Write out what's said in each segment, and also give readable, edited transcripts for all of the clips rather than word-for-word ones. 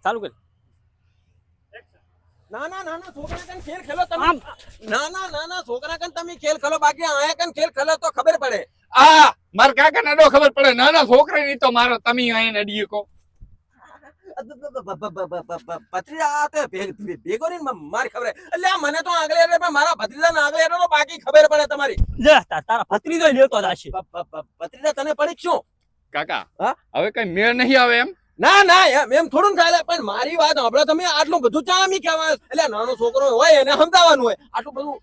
ચાલુ કર. ના છોકરા કન ખેલ ખેલો તમે. ના છોકરા કન તમે ખેલ ખેલો, બાકી આયા કન ખેલ ખેલો તો ખબર પડે. આ માર કાકા ને નો ખબર પડે, નાના છોકરા ની તો મારો તમે અહીં અડીએ કો. ભત્રીજા તે ભેગો ને મારી ખબર. એટલે મને તો આગળ એટલે પણ મારા ભત્રીજા ને આગળ એટલે તો બાકી ખબર પડે તમારી. જા તારા ભત્રીજો લેતો જાશે. ભત્રીજા તને પડી શું? કાકા હા? હવે કઈ મેળ નહીં આવે એમ? ના એમ થોડું ચાલે, પણ મારી વાત સાંભળો તમે. આટલું બધું ચા મી કહેવાય? એટલે નાનો છોકરો હોય એને સમજાવવાનું હોય. આટલું બધું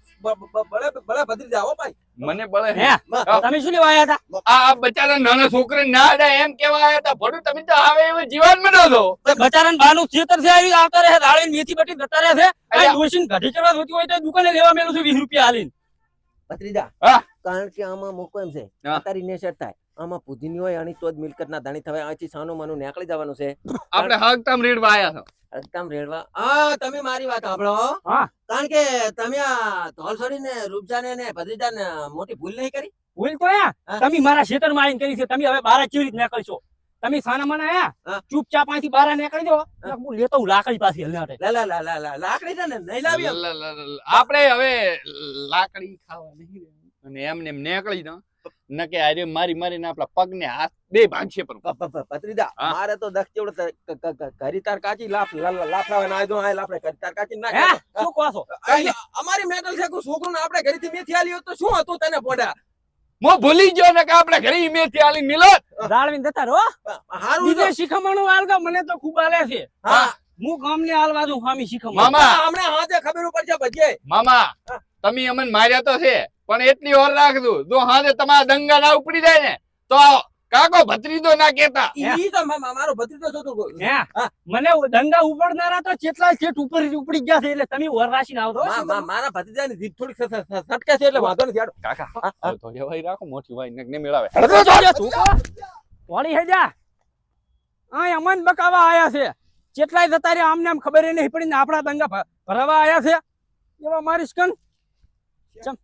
બળે ભત્રીજા હો ભાઈ. મને બળે હે તમે શું લેવા આયા હતા? આ બચારા નાના છોકરા ના અડાય એમ કેવા આયા હતા. ભડું તમે તો આવે એવું જીવન મનો છો. બચારાને બાનું ખેતર છે આવી આવતા રહે, દાળીને મેથી બટી જતા રહે છે. આ ડોશીને ઘડી ચડવા જોતી હોય તો દુકાને લેવા મેલું છું 20 રૂપિયા હાલીને. ભત્રીજા હા? કારણ કે આમાં મોકો એમ છે, હા. તારી ને સેટ થાય. આમાં પૂજીની હોય અને તો જ મિલકત ના ધાણી થવાય. અહીંથી સાનું માનું નીકળી જવાનું છે. આપણે હકતમ રેડવા આયા છો. એકદમ રેડવા. હા, તમે મારી વાત સાંભળો. હા. કારણ કે તમે આ ધોલસોડી ને રૂપજાને ને ભત્રીજાને મોટી ભૂલ નહીં કરી. ભૂલ તો હા. તમે મારા ખેતરમાં આવીને કરી છે. તમે હવે બારા કેવી રીતે નીકળશો? તમે સાના માના આયા હા. ચૂપચાપ અહીંથી બારા નીકળી જાઓ. હું લેતો હું લાકડી પાછી હલાટે. લાકડી છે ને નહીં લાવી એમ. આપણે હવે લાકડી ખાવા નહીં અને એમને એમ નીકળી જાઓ. ન કે આરે મારીને આપણા પગને હાથ બે ભાંગશે પર. ભત્રીજા હા. મારે તો દખ જેવડો ઘરી તાર કાચી લાફડાવા ના દો. આ લાફડે ઘરી તાર કાચી હે ના શું કહો છો? અમારી મેટલ છે. કોઈ છોકરો આપણે ઘરેથી મેથી આલી હોત તો શું હતું તને પોડા? હું ભૂલી ગયો ને કે આપણે ઘરે મેથી આલી મિલત. દાળવીને જતા રહો. હારું બીજે શીખમણું આલગા મને તો ખૂબ આલે છે. હા. હું ગામને આલવા દઉં સ્વામી શીખમણ. મામા હમણાં હાથે ખબર પડશે ભજે. મામા તમે અમને માર્યા તો છે, પણ એટલી ઓર રાખજો. જો હાજે તમારા દંગા ના ઉપડી જાય ને તો કાકો ભત્રીજો ના કેતા. ઈ તો મારો ભત્રીજો છો તું. હે મને દંગા ઉપડનારા તો કેટલા છેટ ઉપર ઉપડી ગયા છે. એટલે તમે વર રાશિ આવતો મારા ભત્રીજાની જીભ થોડીક સટકે છે એટલે વાંધો નથી. હેડો. કાકા થોડી વાઈ રાખો, મોટી વાઈ ને મેળાવે. વાળી હે જા આ અમન બકાવા આયા છે. કેટલાય જતા રહ્યા આમને આમ ખબર નહીં પડી ને આપણા દંગા ભરાવા આયા છે. એવા મારી સ્કન ચમ